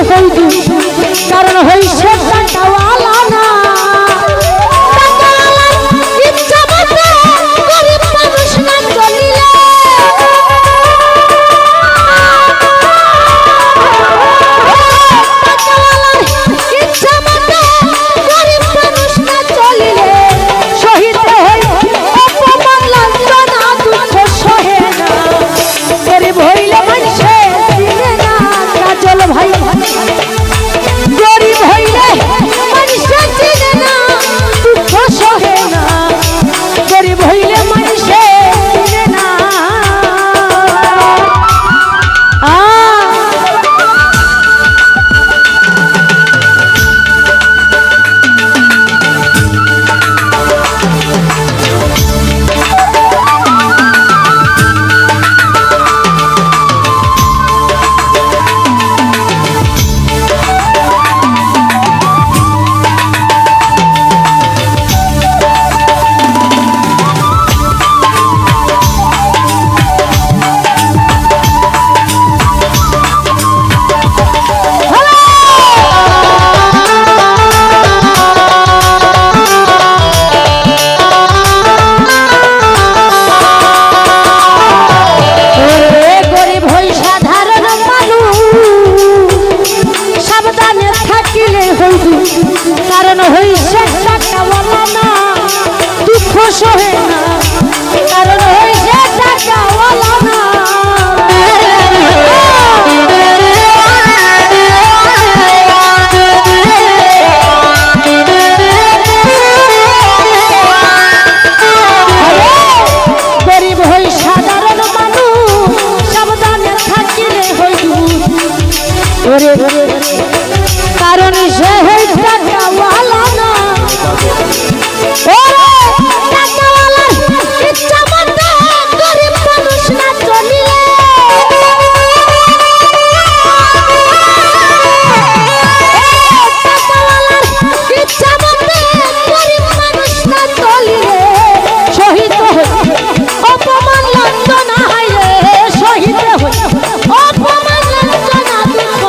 হইতু কারণ হইছে টাকাওয়ালা না ইচ্ছা মতো গরিব মানুষ না চলিলে ইচ্ছা মতো গরিব মানুষ না চলিলে সহিতে হই অপমান লাঞ্ছনা দুঃখ সহে না গরিব হইলে মানুষে চিনে না কাজল ভাই গরিব হইলে মানুষে চিনে না দুঃখ সহে না গরিব হইলে মানুষে চিনে না কারণ হইছে টাকাওয়ালা না দুঃখ সহে না কারণ হইছে টাকাওয়ালা না গরিব হই সাধারণ মানুষ সাবধানে থাকিলে হইতু কারণ সে হই টাকাওয়ালা না টাকাওয়ালার ইচ্ছা মতো গরিব মানুষ না চলিলে টাকাওয়ালার ইচ্ছা মতো গরিব মানুষ না চলিলে শহীদ হই অপমান লাঞ্ছনা হাইরে শহীদ হই অপমান লাঞ্ছনা দুঃখ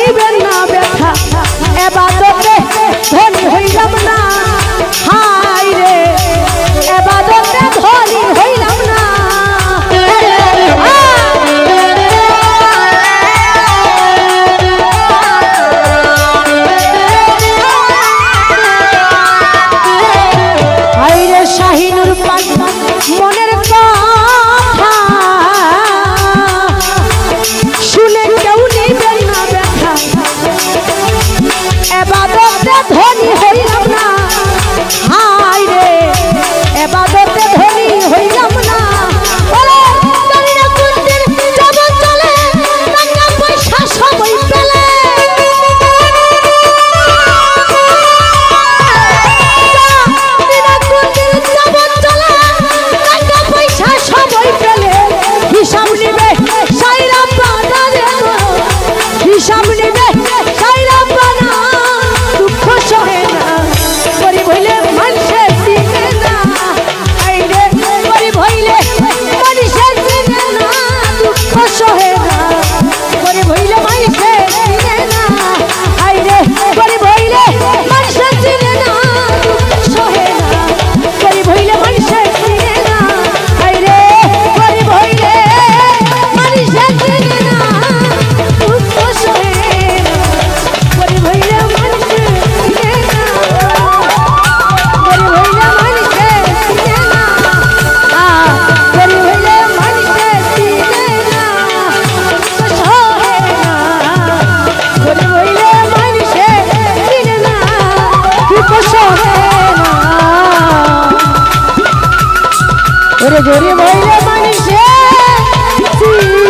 নিবেন না ব্যথা এবাদতে ধনী হইলাম না হাই রে এবাদতে ধনী হইলাম না হাই রে শাহিনুর পাক মনের কথা শুনে কেউ নিবেন না ব্যথা এবাদতে ধনী হইলাম না হাই রে এবাদতে ধনী হইলাম না বলে জানি না কোন দিন যাব চলে টাকা পয়সা সবই পেলে জানি না কোন দিন যাব চলে টাকা পয়সা সবই পেলে হিসাব নিবে সাইরা পানা রে হিসাব নিবে সাইরা পানা দুঃখ সহে না গরিব হইলে মানুষে চিনে না আইরে গরিব হইলে মানুষে চিনে না দুঃখ সহে না গরিব হইলে মানুষে চিনে না আইরে গরিব হইলে মানুষে চিনে না দুঃখ সহে না গরিব হইলে মানুষে চিনে না আইরে গরিব হইলে মানুষে চিনে না দুঃখ সহে না গরিব হইলে মানুষে চিনে না গরিব হইলে মানুষে চিনে না গরিব হইলে মানুষে চিনে না দুঃখ সহে না গরিব হইলে মানুষে চিনে না দুঃখ সহে না ওরে গরিব হইলে মানুষে চিনে